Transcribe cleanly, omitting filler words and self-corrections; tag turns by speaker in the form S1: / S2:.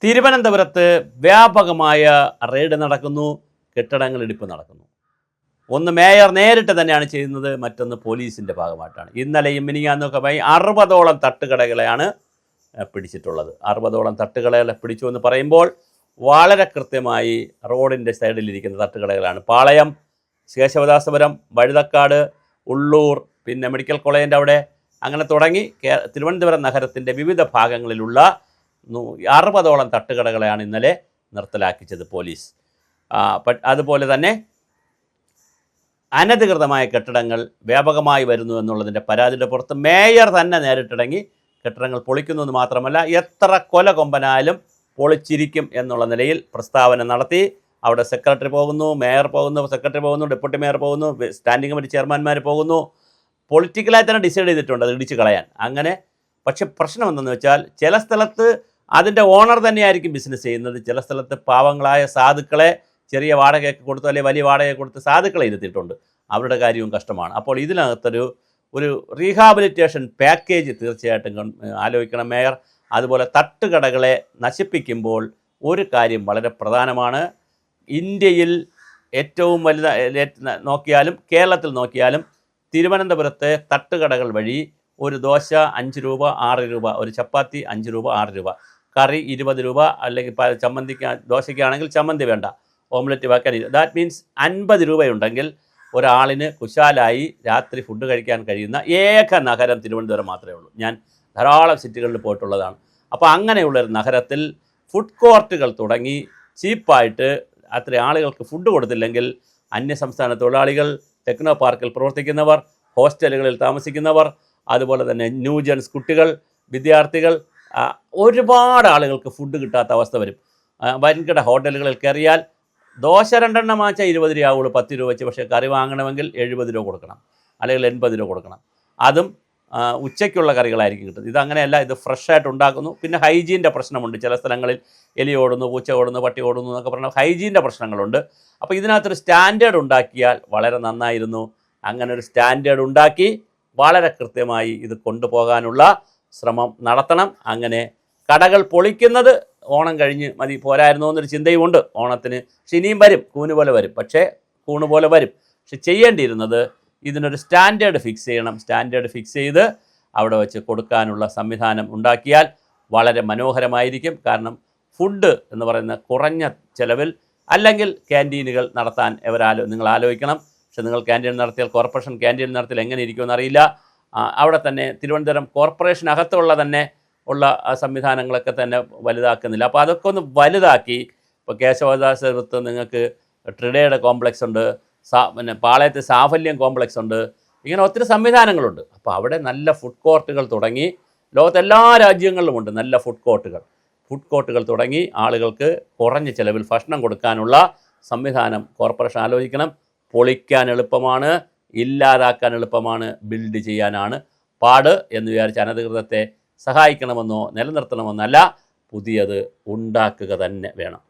S1: തിരുവനന്തപുരത്ത് വ്യാപകമായ റെയ്ഡ് നടക്കുന്നു, കെട്ടിടങ്ങളിടിപ്പ് നടക്കുന്നു. ഒന്ന് മേയർ നേരിട്ട് തന്നെയാണ് ചെയ്യുന്നത്, മറ്റൊന്ന് പോലീസിൻ്റെ ഭാഗമായിട്ടാണ്. ഇന്നലെയും മിനിങ്ങാന്നൊക്കെ 60ഓളം തട്ടുകടകളെയാണ് പിടിച്ചിട്ടുള്ളത്. 60ഓളം തട്ടുകടകളെ പിടിച്ചു എന്ന് പറയുമ്പോൾ വളരെ കൃത്യമായി റോഡിൻ്റെ സൈഡിലിരിക്കുന്ന തട്ടുകടകളാണ്. പാളയം, കേശവദാസപുരം, വഴുതക്കാട്, ഉള്ളൂർ, പിന്നെ മെഡിക്കൽ കോളേജിൻ്റെ അവിടെ, അങ്ങനെ തുടങ്ങി തിരുവനന്തപുരം നഗരത്തിൻ്റെ വിവിധ ഭാഗങ്ങളിലുള്ള 60ഓളം തട്ടുകടകളെയാണ് ഇന്നലെ നിർത്തലാക്കിച്ചത് പോലീസ്. അതുപോലെ തന്നെ അനധികൃതമായ കെട്ടിടങ്ങൾ വ്യാപകമായി വരുന്നു എന്നുള്ളതിൻ്റെ പരാതിയുടെ പുറത്ത് മേയർ തന്നെ നേരിട്ടിറങ്ങി കെട്ടിടങ്ങൾ പൊളിക്കുന്നു എന്ന് മാത്രമല്ല, എത്ര കൊല കൊമ്പനായാലും പൊളിച്ചിരിക്കും എന്നുള്ള നിലയിൽ പ്രസ്താവന നടത്തി. അവിടെ സെക്രട്ടറി പോകുന്നു, മേയർ പോകുന്നു, സെക്രട്ടറി പോകുന്നു, ഡെപ്യൂട്ടി മേയർ പോകുന്നു, സ്റ്റാൻഡിംഗ് കമ്മിറ്റി ചെയർമാൻമാർ പോകുന്നു. പൊളിറ്റിക്കലായി തന്നെ ഡിസൈഡ് ചെയ്തിട്ടുണ്ട് അത് ഇടിച്ച് കളയാൻ. അങ്ങനെ പക്ഷെ പ്രശ്നം എന്തെന്ന് വെച്ചാൽ, ചില സ്ഥലത്ത് അതിൻ്റെ ഓണർ തന്നെയായിരിക്കും ബിസിനസ് ചെയ്യുന്നത്, ചില സ്ഥലത്ത് പാവങ്ങളായ സാധുക്കളെ ചെറിയ വാടകയൊക്കെ കൊടുത്ത് അല്ലെങ്കിൽ വലിയ വാടകയൊക്കെ കൊടുത്ത് സാധുക്കളെ ഇരുത്തിയിട്ടുണ്ട്. അവരുടെ കാര്യവും കഷ്ടമാണ്. അപ്പോൾ ഇതിനകത്തൊരു റീഹാബിലിറ്റേഷൻ പാക്കേജ് തീർച്ചയായിട്ടും ആലോചിക്കണം മേയർ. അതുപോലെ തട്ടുകടകളെ നശിപ്പിക്കുമ്പോൾ ഒരു കാര്യം വളരെ പ്രധാനമാണ്. ഇന്ത്യയിൽ ഏറ്റവും നോക്കിയാലും കേരളത്തിൽ നോക്കിയാലും തിരുവനന്തപുരത്തെ തട്ടുകടകൾ വഴി ഒരു ദോശ 5 രൂപ 6 രൂപ, ഒരു ചപ്പാത്തി 5 രൂപ 6 രൂപ, കറി 20 രൂപ, അല്ലെങ്കിൽ ചമ്മന്തിക്ക് ദോശയ്ക്കാണെങ്കിൽ ചമ്മന്തി വേണ്ട, ഓംലെറ്റ് വെക്കാൻ. ദാറ്റ് മീൻസ് 50 രൂപയുണ്ടെങ്കിൽ ഒരാളിന് കുശാലായി രാത്രി ഫുഡ് കഴിക്കാൻ കഴിയുന്ന ഏക നഗരം തിരുവനന്തപുരം മാത്രമേ ഉള്ളൂ. ഞാൻ ധാരാളം സിറ്റികളിൽ പോയിട്ടുള്ളതാണ്. അപ്പോൾ അങ്ങനെയുള്ളൊരു നഗരത്തിൽ ഫുഡ് കോർട്ടുകൾ തുടങ്ങി ചീപ്പായിട്ട് അത്ര ആളുകൾക്ക് ഫുഡ് കൊടുത്തില്ലെങ്കിൽ അന്യസംസ്ഥാന തൊഴിലാളികൾ, ടെക്നോ പാർക്കിൽ പ്രവർത്തിക്കുന്നവർ, ഹോസ്റ്റലുകളിൽ താമസിക്കുന്നവർ, അതുപോലെ തന്നെ ന്യൂജൻസ് കുട്ടികൾ, വിദ്യാർത്ഥികൾ, ഒരുപാട് ആളുകൾക്ക് ഫുഡ് കിട്ടാത്ത അവസ്ഥ വരും. വൻകിട ഹോട്ടലുകളിൽ കയറിയാൽ ദോശ 2 എണ്ണം വാങ്ങിച്ചാൽ 20 രൂപയുള്ളൂ, 10 രൂപ വെച്ച്. പക്ഷേ കറി വാങ്ങണമെങ്കിൽ 70 രൂപ കൊടുക്കണം, അല്ലെങ്കിൽ 80 രൂപ കൊടുക്കണം. അതും ഉച്ചയ്ക്കുള്ള കറികളായിരിക്കും കിട്ടുന്നത്. ഇതങ്ങനെയല്ല, ഇത് ഫ്രഷായിട്ട് ഉണ്ടാക്കുന്നു. പിന്നെ ഹൈജീൻ്റെ പ്രശ്നമുണ്ട്. ചില സ്ഥലങ്ങളിൽ എലി ഓടുന്നു, പൂച്ച ഓടുന്നു, പട്ടി ഓടുന്നു എന്നൊക്കെ പറഞ്ഞാൽ ഹൈജീൻ്റെ പ്രശ്നങ്ങളുണ്ട്. അപ്പോൾ ഇതിനകത്തൊരു സ്റ്റാൻഡേർഡ് ഉണ്ടാക്കിയാൽ വളരെ നന്നായിരുന്നു. അങ്ങനെ ഒരു സ്റ്റാൻഡേർഡ് ഉണ്ടാക്കി വളരെ കൃത്യമായി ഇത് കൊണ്ടുപോകാനുള്ള ശ്രമം നടത്തണം. അങ്ങനെ കടകൾ പൊളിക്കുന്നത് ഓണം കഴിഞ്ഞ് മതി, പോരായിരുന്നു എന്നൊരു ചിന്തയുമുണ്ട് ഓണത്തിന്. പക്ഷെ ഇനിയും വരും, കൂണ് പോലെ വരും. പക്ഷെ ചെയ്യേണ്ടിയിരുന്നത് ഇതിനൊരു സ്റ്റാൻഡേർഡ് ഫിക്സ് ചെയ്യണം. സ്റ്റാൻഡേർഡ് ഫിക്സ് ചെയ്ത് അവിടെ വെച്ച് കൊടുക്കാനുള്ള സംവിധാനം ഉണ്ടാക്കിയാൽ വളരെ മനോഹരമായിരിക്കും. കാരണം ഫുഡ് എന്ന് പറയുന്ന കുറഞ്ഞ ചിലവിൽ, അല്ലെങ്കിൽ ക്യാൻറ്റീനുകൾ നടത്താൻ നിങ്ങൾ ആലോചിക്കണം. പക്ഷെ നിങ്ങൾ ക്യാൻറ്റീൻ നടത്തിയാൽ, കോർപ്പറേഷൻ ക്യാൻറ്റീൻ നടത്തിയാൽ എങ്ങനെ ഇരിക്കുമെന്ന് അറിയില്ല. അവിടെ തന്നെ തിരുവനന്തപുരം കോർപ്പറേഷനകത്തുള്ള തന്നെ ഉള്ള സംവിധാനങ്ങളൊക്കെ തന്നെ വലുതാക്കുന്നില്ല. അപ്പോൾ അതൊക്കെ ഒന്ന് വലുതാക്കി. ഇപ്പോൾ കേശവദാസപുരത്ത് നിങ്ങൾക്ക് ട്രിഡയുടെ കോംപ്ലക്സ് ഉണ്ട്, പിന്നെ പാളയത്ത് സാഫല്യം കോംപ്ലക്സ് ഉണ്ട്, ഇങ്ങനെ ഒത്തിരി സംവിധാനങ്ങളുണ്ട്. അപ്പോൾ അവിടെ നല്ല ഫുഡ് കോർട്ടുകൾ തുടങ്ങി, ലോകത്തെല്ലാ രാജ്യങ്ങളിലുമുണ്ട് നല്ല ഫുഡ് കോർട്ടുകൾ തുടങ്ങി ആളുകൾക്ക് കുറഞ്ഞ ചിലവിൽ ഭക്ഷണം കൊടുക്കാനുള്ള സംവിധാനം കോർപ്പറേഷൻ ആലോചിക്കണം. പൊളിക്കാൻ എളുപ്പമാണ്, ഇല്ലാതാക്കാൻ എളുപ്പമാണ്, ബിൽഡ് ചെയ്യാനാണ് പാട് എന്ന് വിചാരിച്ച് അനധികൃതത്തെ സഹായിക്കണമെന്നോ നിലനിർത്തണമെന്നല്ല, പുതിയത് ഉണ്ടാക്കുക തന്നെ വേണം.